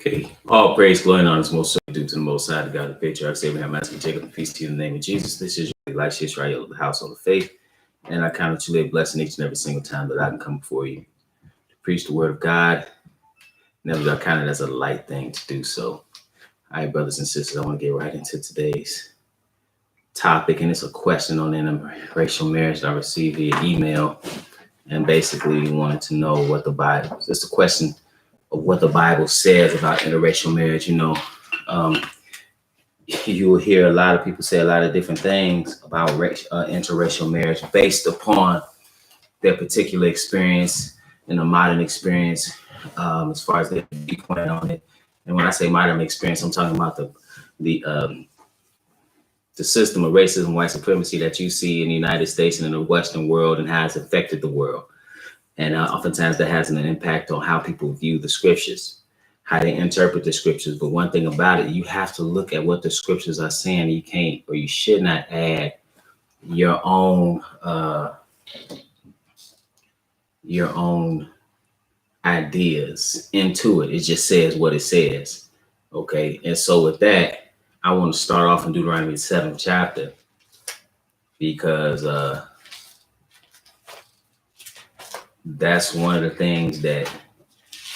Okay. All praise, glory, and honor is most certainly due to the Most High, the God of patriarchs, Abraham, Isaac, and Jacob, and peace to you in the name of Jesus. This is your life, Israel, the household of faith. And I count it truly a blessing each and every single time that I can come before you to preach the word of God. Never got counted as a light thing to do so. All right, brothers and sisters, I want to get right into today's topic. And it's a question on interracial marriage that I received via email. And basically wanted to know what the Bible, it's a question of what the Bible says about interracial marriage. You know, you will hear a lot of people say a lot of different things about interracial marriage based upon their particular experience and a modern experience, as far as their viewpoint on it. And when I say modern experience, I'm talking about the system of racism, white supremacy that you see in the United States and in the Western world and how it's affected the world. And oftentimes that has an impact on how people view the scriptures, how they interpret the scriptures. But one thing about it, you have to look at what the scriptures are saying. You can't, or you should not add your own ideas into it. It just says what it says. Okay. And so with that, I want to start off in Deuteronomy 7th chapter, because that's one of the things that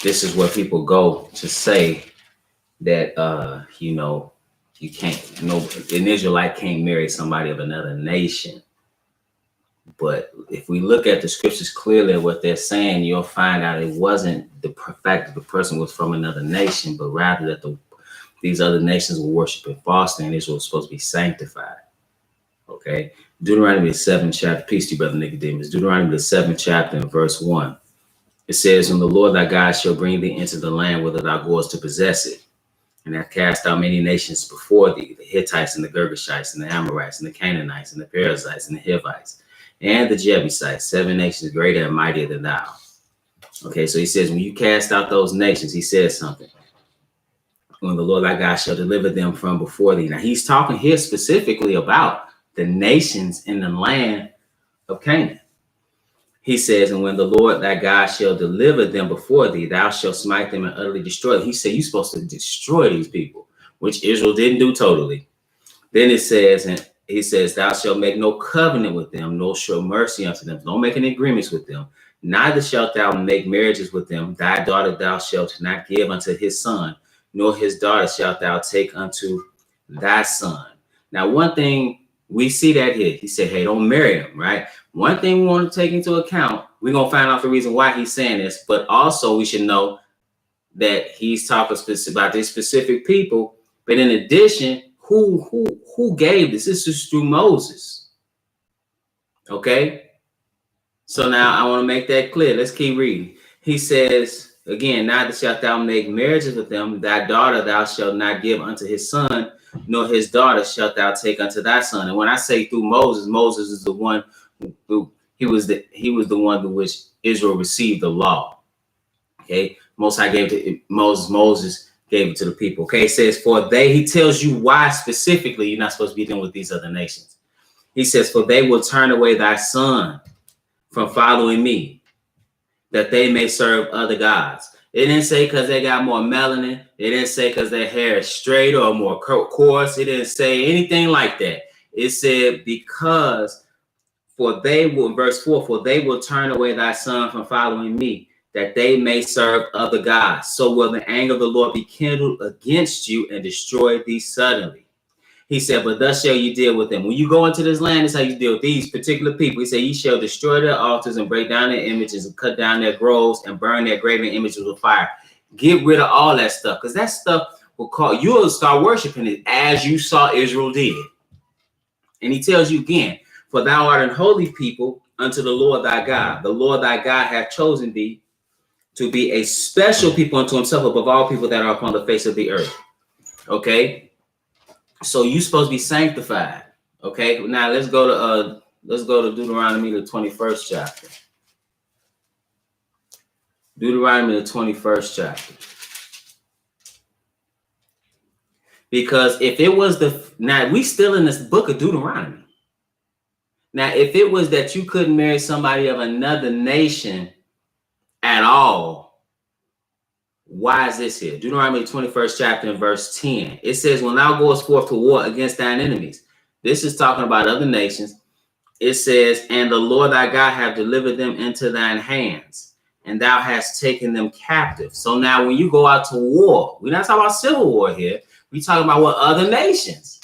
this is where people go to say that, you can't, an Israelite can't marry somebody of another nation. But if we look at the scriptures clearly at what they're saying, you'll find out it wasn't the fact that the person was from another nation, but rather that these other nations were worshiping falsely and Israel was supposed to be sanctified. Okay. Deuteronomy 7th chapter, peace to you, brother Nicodemus. Deuteronomy the 7th chapter and verse 1. It says, "When the Lord thy God shall bring thee into the land whither thou goest to possess it, and hath cast out many nations before thee, the Hittites and the Girgashites and the Amorites and the Canaanites and the Perizzites and the Hivites and the Jebusites, 7 nations greater and mightier than thou." Okay, so he says, when you cast out those nations, he says something. When the Lord thy God shall deliver them from before thee. Now he's talking here specifically about the nations in the land of Canaan. He says, and when the Lord thy God shall deliver them before thee, thou shalt smite them and utterly destroy them. He said, you're supposed to destroy these people, which Israel didn't do totally. Then it says, and he says, thou shalt make no covenant with them, nor show mercy unto them. Don't make any agreements with them. Neither shalt thou make marriages with them. Thy daughter thou shalt not give unto his son, nor his daughter shalt thou take unto thy son. Now, one thing we see that here, he said, hey, don't marry him, right? One thing we want to take into account, we're going to find out the reason why he's saying this, but also we should know that he's talking about these specific people. But in addition, who gave this? This is through Moses. Okay. So now I want to make that clear. Let's keep reading. He says, again, neither shalt thou make marriages with them. Thy daughter thou shalt not give unto his son, nor his daughter shalt thou take unto thy son. And when I say through Moses, Moses is the one who he was the one through which Israel received the law. Okay, Most High gave it to Moses. Moses gave it to the people. Okay, it says, for they, he tells you why specifically you're not supposed to be dealing with these other nations. He says, for they will turn away thy son from following me, that they may serve other gods. It didn't say because they got more melanin. It didn't say because their hair is straight or more coarse. It didn't say anything like that. It said because for they will, verse 4, for they will turn away thy son from following me, that they may serve other gods. So will the anger of the Lord be kindled against you and destroy thee suddenly. He said, but thus shall you deal with them. When you go into this land, this is how you deal with these particular people. He said, ye shall destroy their altars and break down their images and cut down their groves and burn their graven images with fire. Get rid of all that stuff, because that stuff will you'll start worshiping it as you saw Israel did. And he tells you again, for thou art an holy people unto the Lord thy God. The Lord thy God hath chosen thee to be a special people unto himself above all people that are upon the face of the earth. Okay, so you're supposed to be sanctified. Okay, now let's go to Deuteronomy the 21st chapter. Deuteronomy the 21st chapter. Because if it was now we still in this book of Deuteronomy. Now, if it was that you couldn't marry somebody of another nation at all, Why is this here? Deuteronomy 21st chapter and verse 10. It says, when thou goest forth to war against thine enemies. This is talking about other nations. It says, and the Lord thy God have delivered them into thine hands, and thou hast taken them captive. So now when you go out to war, we're not talking about civil war here. We're talking about what other nations.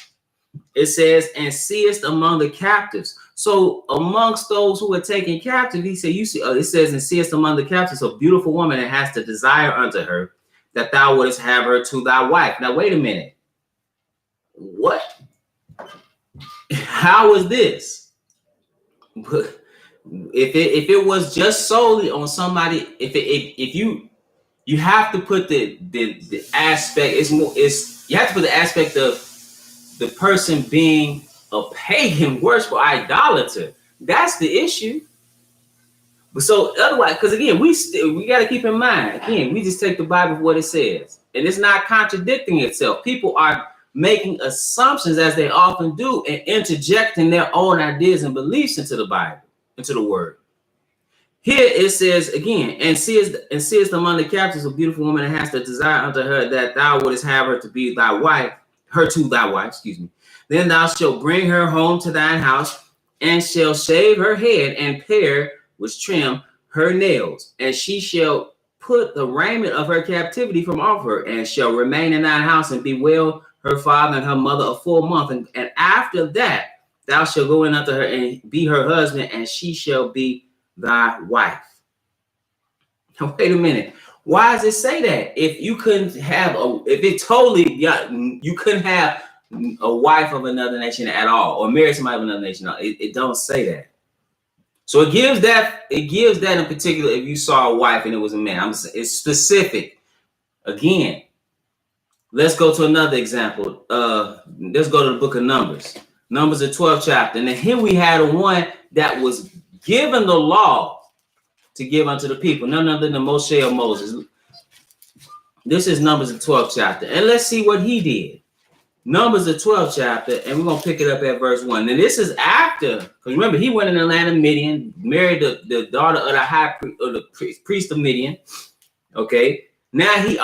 It says, and seest among the captives. So amongst those who were taken captive, he said, you see, it says, and seest among the captives a beautiful woman that has the desire unto her, that thou wouldest have her to thy wife. Now, wait a minute. What? How is this? If it was just solely on somebody, if you have to put the aspect, you have to put the aspect of the person being a pagan, worshipful idolater. That's the issue. But so otherwise, because again, we got to keep in mind, again, we just take the Bible for what it says, and it's not contradicting itself. People are making assumptions, as they often do, and interjecting their own ideas and beliefs into the Bible, into the word. Here it says again, and seest among the captives a beautiful woman that has the desire unto her, that thou wouldest have her to be thy wife, her to thy wife, excuse me. Then thou shalt bring her home to thine house, and shall shave her head, and pare with trim her nails, and she shall put the raiment of her captivity from off her, and shall remain in thine house, and bewail her father and her mother a full month. And after that thou shalt go in unto her, and be her husband, and she shall be thy wife. Now, wait a minute. Why does it say that? If you couldn't have you couldn't have a wife of another nation at all, or marry somebody of another nation, it don't say that. So it gives that in particular. If you saw a wife and it was a man, it's specific. Again, let's go to another example. Let's go to the book of Numbers. Numbers, the 12th chapter, and then here we had a one that was given the law to give unto the people, none other than Moshe or Moses. This is Numbers, the 12th chapter, and let's see what he did. Numbers, the 12th chapter, and we're going to pick it up at verse 1. And this is after, because remember, he went in the land of Midian, married the daughter of the high priest, or the priest of Midian. Okay, now he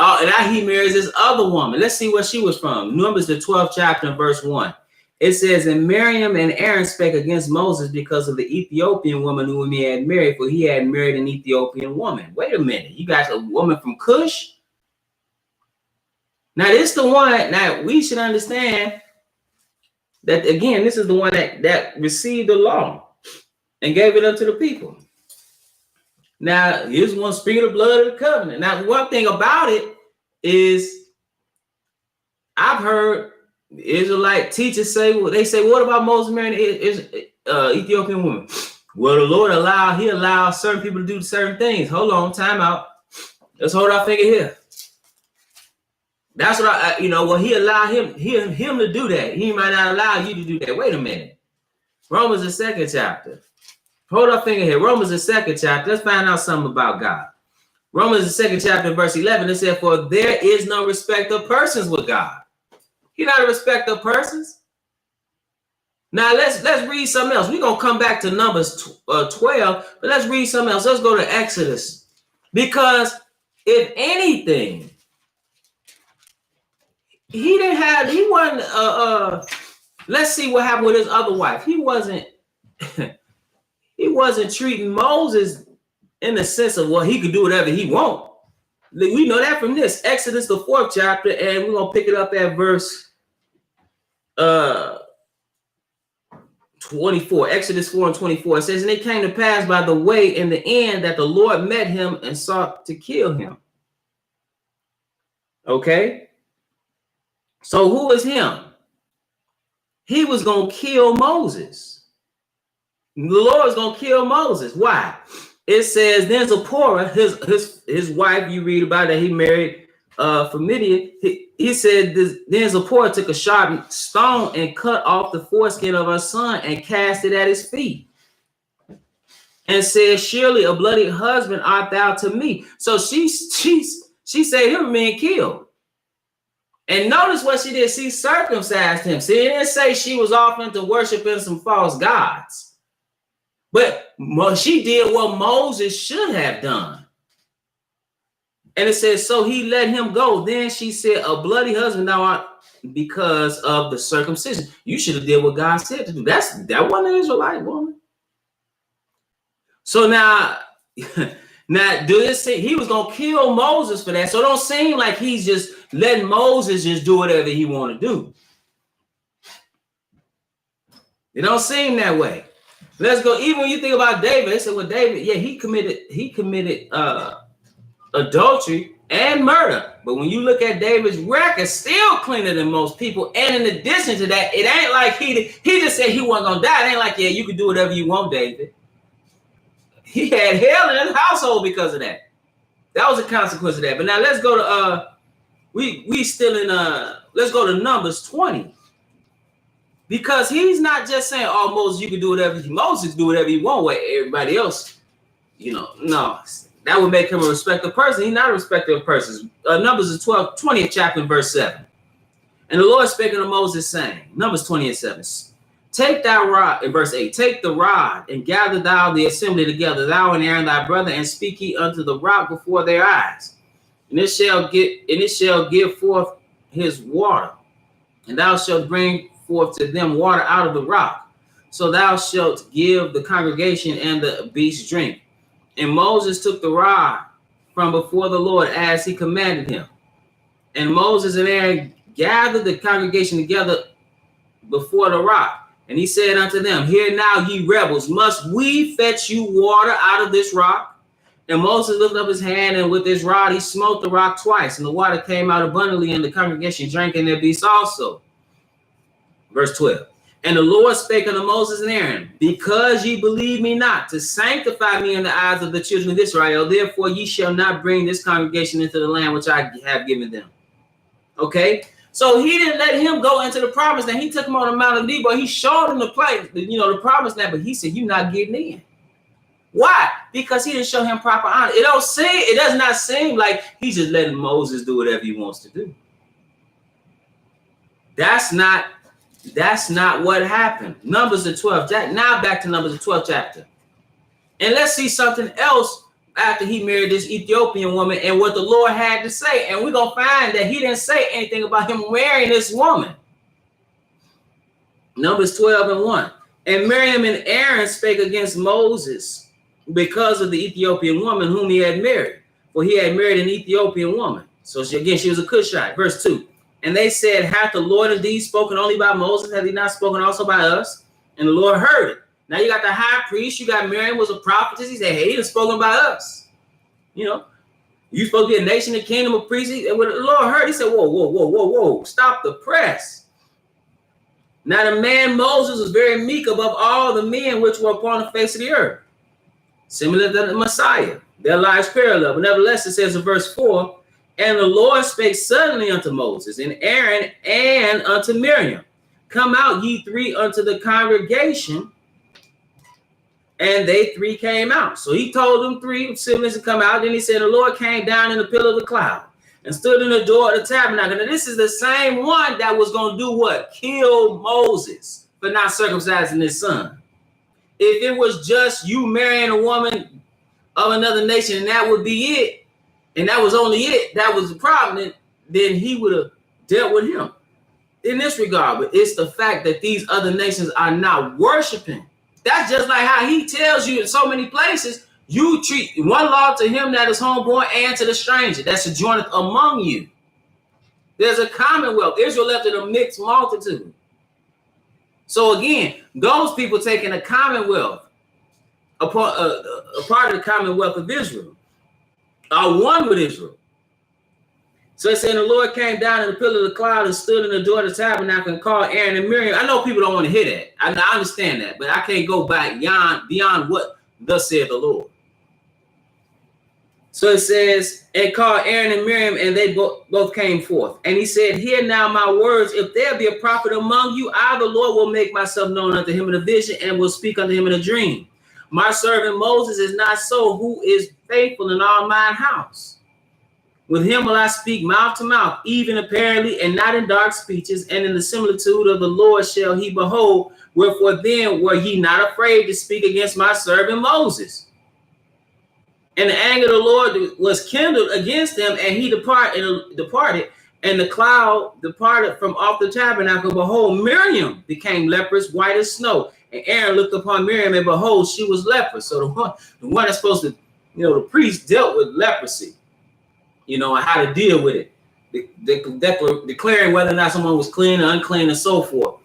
marries this other woman. Let's see where she was from. Numbers, the 12th chapter, and verse 1. It says, and Miriam and Aaron spake against Moses because of the Ethiopian woman whom he had married, for he had married an Ethiopian woman. Wait a minute, you got a woman from Cush? Now, this is the one. Now, we should understand that, again, this is the one that received the law and gave it unto the people. Now, here's one speaking the blood of the covenant. Now, one thing about it is I've heard Israelite teachers say, well, they say, what about Moses marrying Ethiopian woman? Well, the Lord he allowed certain people to do certain things. Hold on, time out. Let's hold our finger here. That's what he allowed him to do that. He might not allow you to do that. Wait a minute. Romans, the 2nd chapter. Hold our finger here. Romans, the 2nd chapter. Let's find out something about God. Romans, the 2nd chapter, verse 11. It said, for there is no respect of persons with God. He's not a respect of persons. Now let's read something else. We're gonna come back to Numbers 12, but let's read something else. Let's go to Exodus, because if anything, he wasn't. Let's see what happened with his other wife. He wasn't treating Moses in the sense of, well, he could do whatever he want. We know that from this Exodus, the 4th chapter, and we're gonna pick it up at verse 24. Exodus 4 and 24. It says, and it came to pass by the way in the end that the Lord met him and sought to kill him. Okay, so who is him? He was gonna kill Moses. The Lord was gonna kill Moses. Why? It says, then Zipporah, his wife, you read about that he married from Midian. He said, then Zipporah took a sharp stone and cut off the foreskin of her son and cast it at his feet, and said, surely a bloody husband art thou to me. So she saved him from being killed. And notice what she did. She circumcised him. See, it didn't say she was off into worshiping some false gods. But she did what Moses should have done. And it says, so he let him go. Then she said, a bloody husband thou art because of the circumcision. You should have did what God said to do. That wasn't an Israelite woman. So now, now do it say he was gonna kill Moses for that? So it don't seem like he's just letting Moses just do whatever he want to do. It don't seem that way. Let's go. Even when you think about David, they said, well, David, yeah, he committed adultery and murder. But when you look at David's record, still cleaner than most people. And in addition to that, it ain't like he just said he wasn't gonna die. It ain't like, yeah, you can do whatever you want, David. He had hell in his household because of that. That was a consequence of that. But now let's go to we still in let's go to Numbers 20. Because he's not just saying, oh, Moses, you can do whatever Moses do whatever you want with everybody else. You know, no, that would make him a respected person. He's not a respected person. Numbers is 20th chapter, verse 7. And the Lord spake unto Moses, saying, Numbers 20:7. Take thy rod, in verse 8, take the rod and gather thou the assembly together, thou and Aaron thy brother, and speak ye unto the rock before their eyes. And it shall give forth his water, and thou shalt bring forth to them water out of the rock. So thou shalt give the congregation and the beasts drink. And Moses took the rod from before the Lord as he commanded him. And Moses and Aaron gathered the congregation together before the rock. And he said unto them, hear now, ye rebels, must we fetch you water out of this rock? And Moses lifted up his hand, and with his rod he smote the rock twice, and the water came out abundantly, and the congregation drank, and their beasts also. Verse 12. And the Lord spake unto Moses and Aaron, because ye believe me not, to sanctify me in the eyes of the children of Israel, therefore ye shall not bring this congregation into the land which I have given them. Okay? So he didn't let him go into the promised land. He took him on the Mount of Nebo. He showed him the place, the promised land, but he said, you're not getting in. Why? Because he didn't show him proper honor. It does not seem like he's just letting Moses do whatever he wants to do. That's not what happened. Numbers the 12th. Now back to Numbers the 12th chapter. And let's see something else after he married this Ethiopian woman and what the Lord had to say. And we're going to find that he didn't say anything about him marrying this woman. Numbers 12:1. And Miriam and Aaron spake against Moses because of the Ethiopian woman whom he had married. For he had married an Ethiopian woman. So she was a Cushite. Verse 2. And they said, hath the Lord indeed spoken only by Moses? Hath he not spoken also by us? And the Lord heard it. Now you got the high priest. You got Miriam was a prophetess. He said, hey, he done spoken by us. You supposed to be a nation, a kingdom, a priest. And when the Lord heard, he said, whoa. Stop the press. Now the man Moses was very meek above all the men which were upon the face of the earth. Similar to the Messiah. Their lives parallel. But nevertheless, it says in verse 4, and the Lord spake suddenly unto Moses and Aaron and unto Miriam, come out ye three unto the congregation. And they three came out. So he told them three siblings to come out. Then he said, the Lord came down in the pillar of the cloud and stood in the door of the tabernacle. Now this is the same one that was going to do what? Kill Moses for not circumcising his son. If it was just you marrying a woman of another nation and that would be it, and that was only it, that was the problem, then he would have dealt with him in this regard. But it's the fact that these other nations are not worshiping. That's just like how he tells you in so many places, you treat one law to him that is homeborn and to the stranger that sojourneth among you. There's a commonwealth. Israel left in a mixed multitude. So again, those people taking a commonwealth, a part of the commonwealth of Israel, are one with Israel. So it's saying the Lord came down in the pillar of the cloud and stood in the door of the tabernacle and called Aaron and Miriam. I know people don't want to hear that. I understand that, but I can't go back beyond what thus said the Lord. So it says, and called Aaron and Miriam, and they both came forth. And he said, hear now my words. If there be a prophet among you, I, the Lord, will make myself known unto him in a vision and will speak unto him in a dream. My servant Moses is not so, who is faithful in all mine house. With him will I speak mouth to mouth, even apparently, and not in dark speeches, and in the similitude of the Lord shall he behold. Wherefore then were ye not afraid to speak against my servant Moses? And the anger of the Lord was kindled against him, and he departed, and the cloud departed from off the tabernacle. Behold, Miriam became leprous, white as snow. And Aaron looked upon Miriam, and behold, she was leprous. So the one that's supposed to, the priest dealt with leprosy, and how to deal with it, declaring whether or not someone was clean or unclean and so forth.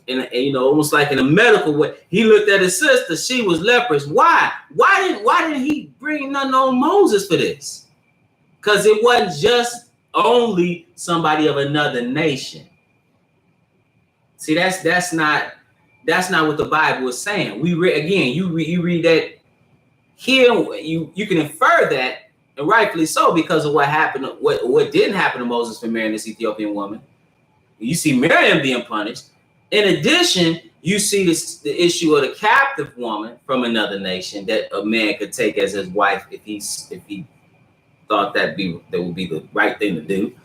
And almost like in a medical way, he looked at his sister; she was leprous. Why? Why didn't he bring nothing on Moses for this? Because it wasn't just only somebody of another nation. See, that's not what the Bible is saying. You read that here, you can infer that, and rightfully so, because of what happened, what didn't happen to Moses for marrying this Ethiopian woman. You see Miriam being punished. In addition, you see the issue of the captive woman from another nation that a man could take as his wife if he thought that would be the right thing to do.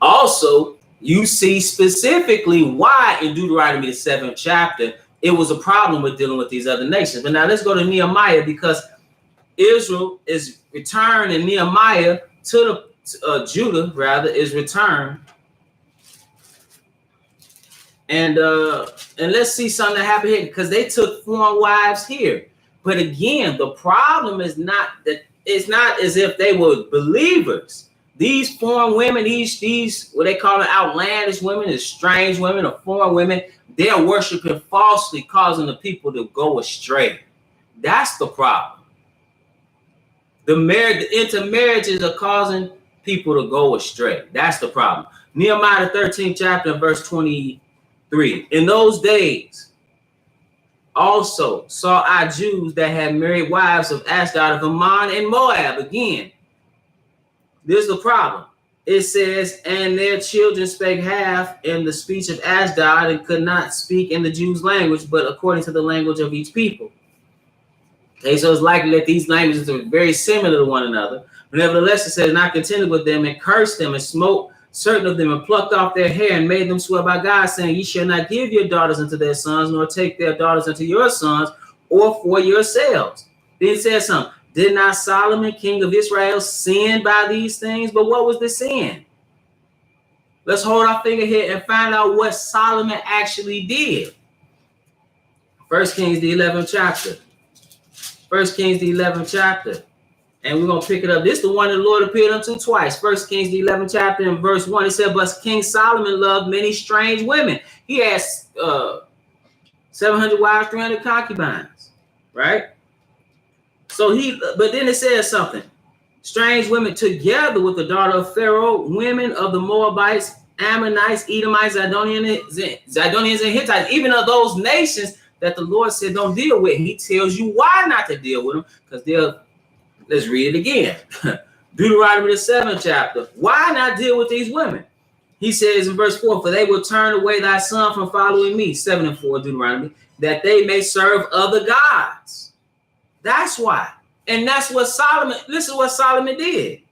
Also, you see specifically why in Deuteronomy the 7th chapter it was a problem with dealing with these other nations. But now let's go to Nehemiah, because Israel is returned, and Nehemiah Judah rather is returned. And let's see something that happened here, because they took foreign wives here. But again, the problem is not that it's not as if they were believers. These foreign women, these what they call it outlandish women, is strange women or foreign women, they're worshiping falsely, causing the people to go astray. That's the problem. The intermarriages are causing people to go astray. That's the problem. Nehemiah 13th chapter, verse 23. In those days, also saw I Jews that had married wives of Ashdod, of Ammon, and Moab. Again, this is the problem. It says, and their children spake half in the speech of Ashdod, and could not speak in the Jews' language, but according to the language of each people. Okay, so it's likely that these languages are very similar to one another. But nevertheless, it says, not contented with them, and cursed them, and smote certain of them, and plucked off their hair, and made them swear by God, saying, ye shall not give your daughters unto their sons, nor take their daughters unto your sons, or for yourselves. Then it says something. Did not Solomon, king of Israel, sin by these things? But what was the sin? Let's hold our finger here and find out what Solomon actually did. 1 Kings, the 11th chapter. 1 Kings, the 11th chapter. And we're going to pick it up. This is the one the Lord appeared unto twice. 1 Kings, the 11th chapter, and verse 1. It said, but King Solomon loved many strange women. He had 700 wives, 300 concubines. Right? But then it says something. Strange women together with the daughter of Pharaoh, women of the Moabites, Ammonites, Edomites, Zidonians, and Hittites, even of those nations that the Lord said don't deal with. He tells you why not to deal with them, because let's read it again. Deuteronomy the 7th chapter. Why not deal with these women? He says in verse 4, for they will turn away thy son from following me, 7 and 4 Deuteronomy, that they may serve other gods. That's why. And that's what this is what Solomon did.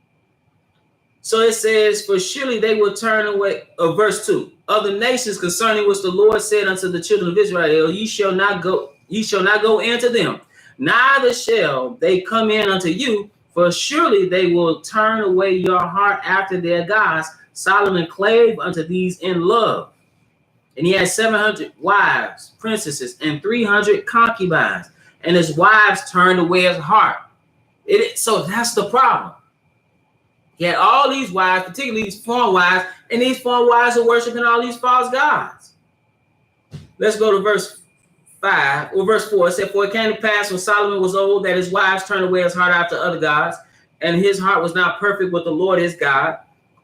So it says, for surely they will turn away, verse 2, other nations concerning which the Lord said unto the children of Israel, ye shall not go into them, neither shall they come in unto you, for surely they will turn away your heart after their gods. Solomon clave unto these in love. And he had 700 wives, princesses, and 300 concubines. And his wives turned away his heart. So that's the problem. He had all these wives, particularly these foreign wives, and these foreign wives are worshiping all these false gods. Let's go to verse 5 or verse 4. It said, for it came to pass when Solomon was old that his wives turned away his heart after other gods, and his heart was not perfect with the Lord his God,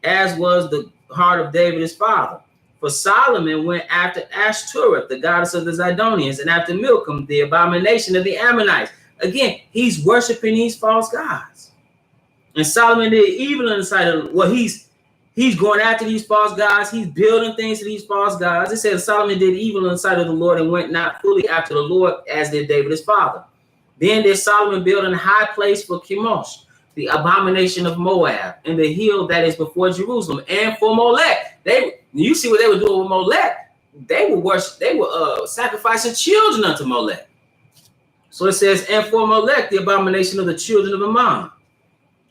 as was the heart of David his father. For Solomon went after Ashtoreth, the goddess of the Zidonians, and after Milcom, the abomination of the Ammonites. Again, he's worshiping these false gods. And Solomon did evil in the sight of, he's going after these false gods. He's building things to these false gods. It says Solomon did evil in the sight of the Lord and went not fully after the Lord, as did David his father. Then did Solomon build a high place for Chemosh, the abomination of Moab, and the hill that is before Jerusalem, and for Molech. You see what they were doing with Molech? They were sacrificing children unto Molech. So it says, and for Molech, the abomination of the children of Ammon.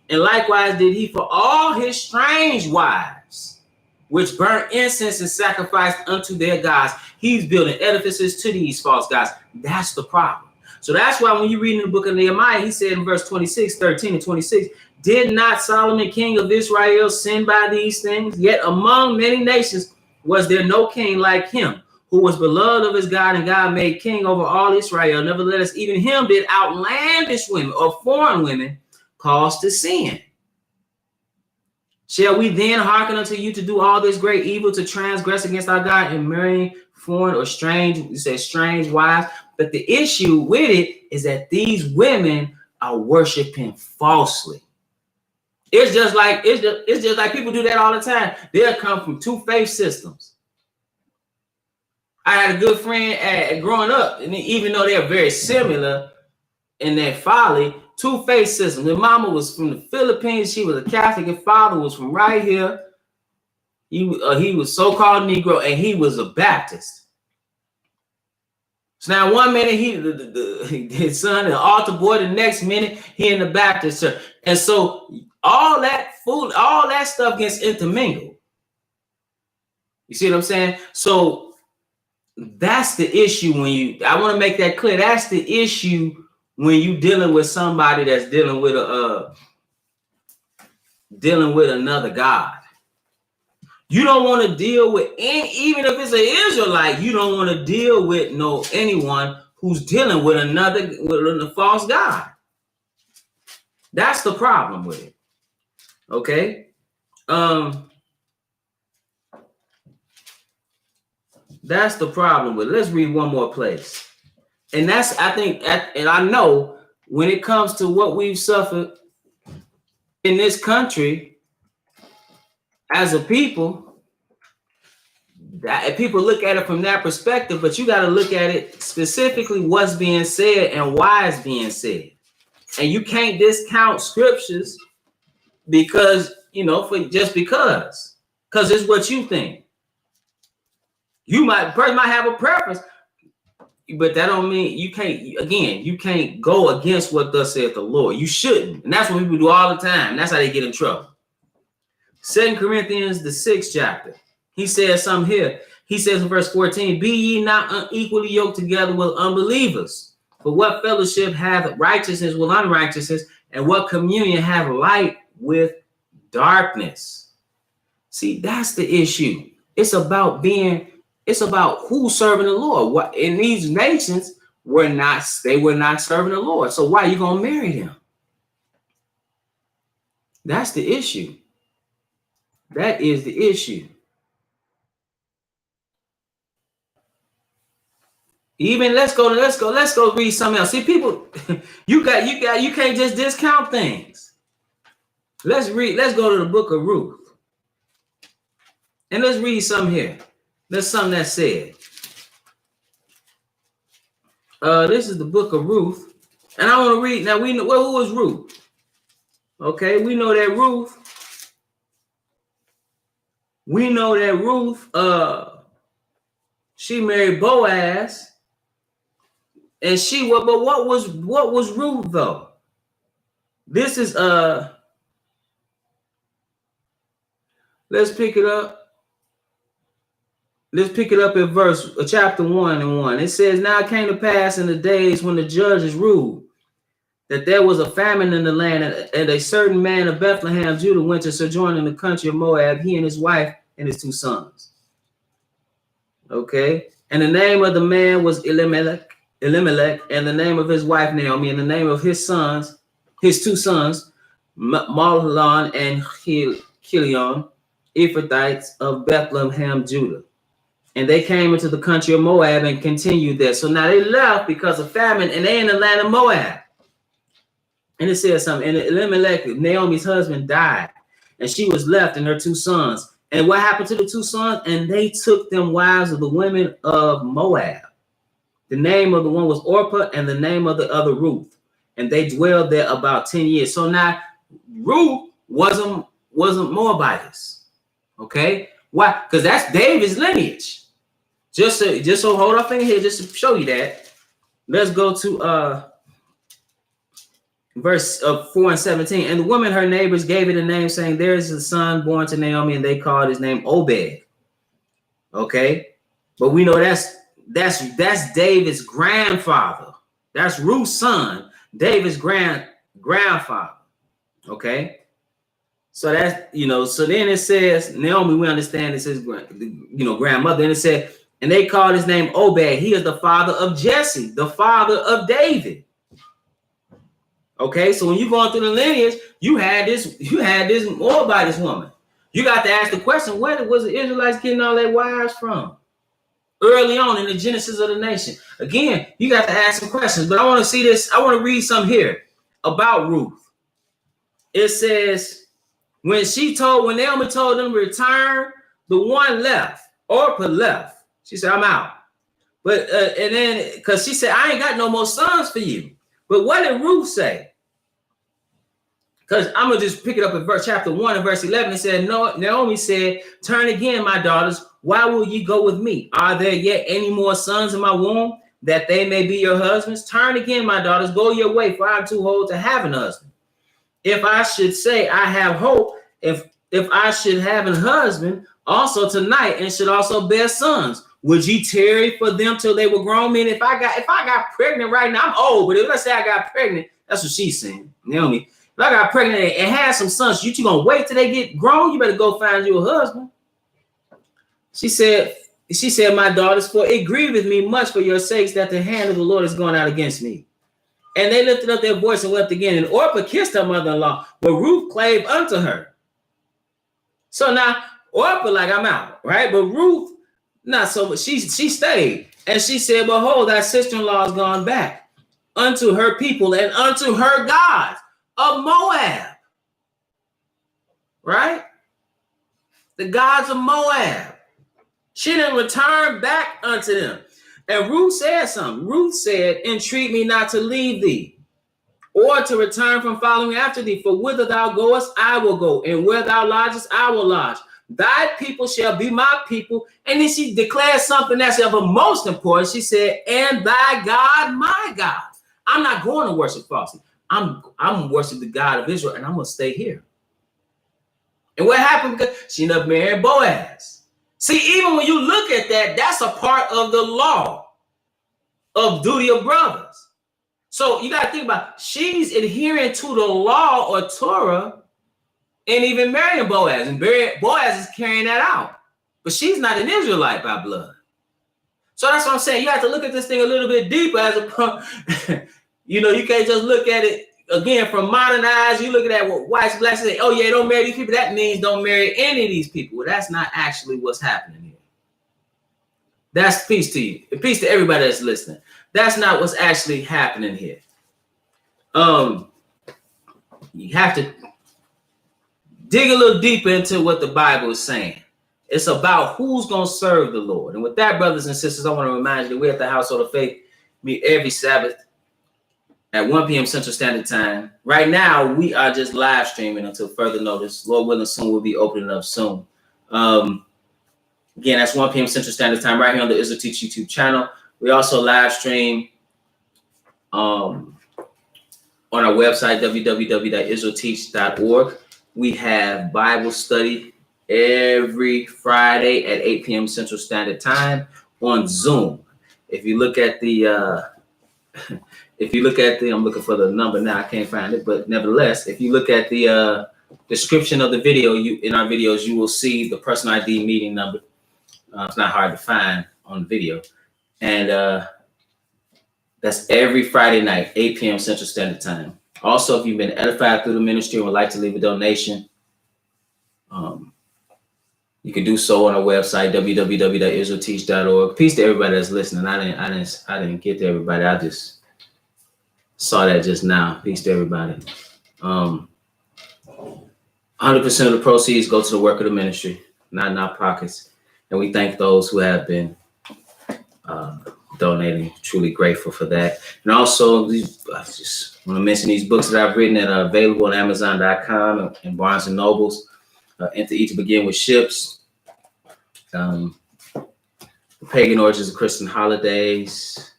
And likewise did he for all his strange wives, which burnt incense and sacrificed unto their gods. He's building edifices to these false gods. That's the problem. So that's why when you read in the book of Nehemiah, he said in verse 26, 13 and 26, did not Solomon, king of Israel, sin by these things? Yet among many nations was there no king like him, who was beloved of his God, and God made king over all Israel. Nevertheless, even him did outlandish women or foreign women cause to sin. Shall we then hearken unto you to do all this great evil, to transgress against our God and marrying foreign or strange, you say strange wives? But the issue with it is that these women are worshiping falsely. It's just like people do that all the time. They'll come from two faith systems. I had a good friend growing up, and even though they're very similar in their folly, two faith systems. The mama was from the Philippines. She was a Catholic. And father was from right here. He was so-called Negro, and he was a Baptist. So now one minute his son, the altar boy, the next minute he in the Baptist church. And so all that food, all that stuff gets intermingled. You see what I'm saying? So that's the issue I want to make that clear. That's the issue when you dealing with somebody that's dealing with another God. You don't want to deal with even if it's an Israelite, you don't want to deal with anyone who's dealing with a false God. That's the problem with it. Okay. That's the problem with it. Let's read one more place. And that's, I think, and I know when it comes to what we've suffered in this country as a people, that people look at it from that perspective, but you got to look at it specifically what's being said and why it's being said. And you can't discount scriptures because, because it's what you think. Person might have a preference, but that don't mean you can't go against what thus saith the Lord. You shouldn't. And that's what people do all the time. That's how they get in trouble. 2 Corinthians, the 6th chapter. He says something here. He says in verse 14, be ye not unequally yoked together with unbelievers. For what fellowship hath righteousness with unrighteousness, and what communion hath light with darkness? See, that's the issue. It's about who's serving the Lord. What in these nations were not serving the Lord. So why are you gonna marry them? That's the issue. That is the issue. Even let's go read something else. See, people, you can't just discount things. Let's go to the book of Ruth. And let's read something here. There's something that said. This is the book of Ruth. And I want to read. Now we know who was Ruth. Okay, we know that Ruth. She married Boaz. And but what was Ruth though? This is let's pick it up. Let's pick it up at verse chapter 1:1. It says, now it came to pass in the days when the judges ruled that there was a famine in the land, and a certain man of Bethlehem, Judah, went to sojourn in the country of Moab, he and his wife and his 2 sons. Okay. And the name of the man was Elimelech, and the name of his wife Naomi, and the name of his 2 sons, Mahlon and Chilion, Ephrathites of Bethlehem, Judah. And they came into the country of Moab and continued there. So now they left because of famine, and they in the land of Moab. And it says something. And Elimelech, Naomi's husband, died, and she was left and her 2 sons. And what happened to the 2 sons? And they took them wives of the women of Moab. The name of the one was Orpah, and the name of the other Ruth. And they dwelled there about 10 years. So now Ruth wasn't Moabitess. Okay? Why? Because that's David's lineage. Just so hold our finger here, just to show you that. Let's go to verse 4 and 17. And the woman, her neighbors, gave it a name, saying, there is a son born to Naomi, and they called his name Obed. Okay, but we know that's David's grandfather. That's Ruth's son, David's grandfather. Okay, so that's, so then it says Naomi, we understand this is grandmother, and it said, and they called his name Obed. He is the father of Jesse, the father of David. Okay, so when you're going through the lineage, you had this Moabitess woman. You got to ask the question, where was the Israelites getting all their wives from? Early on in the genesis of the nation. Again, you got to ask some questions, but I want to see this. I want to read some here about Ruth. It says, when Naomi told them to return, the one left, Orpah left. She said, I'm out. But, and then, because she said, I ain't got no more sons for you. But what did Ruth say? Because I'm going to just pick it up at chapter 1 and verse 11. It said, Naomi said, turn again, my daughters. Why will ye go with me? Are there yet any more sons in my womb, that they may be your husbands? Turn again, my daughters. Go your way, for I am too old to have an husband. If I should say I have hope, if I should have an husband also tonight, and should also bear sons, would ye tarry for them till they were grown? Men, if I got pregnant right now, I'm old, but if let's say I got pregnant, that's what she's saying, Naomi. If I got pregnant and had some sons, you two gonna wait till they get grown? You better go find you a husband. She said, my daughters, for it grieveth me much for your sakes that the hand of the Lord is going out against me. And they lifted up their voice and wept again. And Orpah kissed her mother-in-law, but Ruth clave unto her. So now Orpah, like, I'm out, right? But Ruth, not so, but she stayed. And she said, behold, thy sister-in-law is gone back unto her people and unto her gods of Moab. Right? The gods of Moab. She didn't return back unto them. And Ruth said something. Ruth said, entreat me not to leave thee, or to return from following after thee. For whither thou goest, I will go, and where thou lodgest, I will lodge. Thy people shall be my people. And then she declared something that's of the most important. She said, and thy God, my God. I'm not going to worship falsely. I'm worship the God of Israel, and I'm going to stay here. And what happened? Because she ended up marrying Boaz. See, even when you look at that, that's a part of the law of duty of brothers. So you got to think about, she's adhering to the law or Torah and even marrying Boaz. And Boaz is carrying that out. But she's not an Israelite by blood. So that's what I'm saying. You have to look at this thing a little bit deeper as a, you can't just look at it again from modern eyes. You look at that what whites, blacks say, oh yeah, don't marry these people. That means don't marry any of these people. Well, that's not actually what's happening here. That's peace to you. Peace to everybody that's listening. That's not what's actually happening here. You have to dig a little deeper into what the Bible is saying. It's about who's going to serve the Lord. And with that, brothers and sisters, I want to remind you that we're at the Household of Faith, meet every Sabbath at 1 p.m. Central Standard Time. Right now, we are just live streaming until further notice. Lord willing, soon we'll be opening up soon. Again, that's 1 p.m. Central Standard Time right here on the Israel Teach YouTube channel. We also live stream on our website, www.israelteach.org. We have Bible study every Friday at 8 p.m. Central Standard Time on Zoom. If you look at the, I'm looking for the number now, I can't find it, but nevertheless, if you look at the description of the video, in our videos, you will see the person ID meeting number. It's not hard to find on the video. And that's every Friday night, 8 p.m. Central Standard Time. Also, if you've been edified through the ministry and would like to leave a donation, you can do so on our website, www.israelteach.org. Peace to everybody that's listening. I didn't get to everybody. I just saw that just now. Peace to everybody. 100% of the proceeds go to the work of the ministry, not in our pockets. And we thank those who have been donating. Truly grateful for that. And also, I just want to mention these books that I've written that are available on Amazon.com and Barnes and Nobles. And to each begin with ships. The Pagan Origins of Christian Holidays.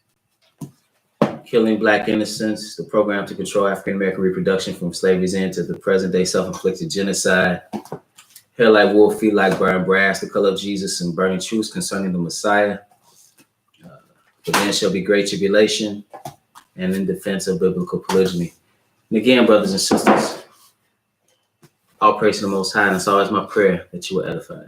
Killing Black Innocents, the program to control African American reproduction from slavery's end to the present day self-inflicted genocide. Hair like wool, feet like burned brass, the color of Jesus, and burning truths concerning the Messiah. But then shall be great tribulation, and in defense of biblical polygyny. And again, brothers and sisters, all praise to the Most High, and it's always my prayer that you will edify.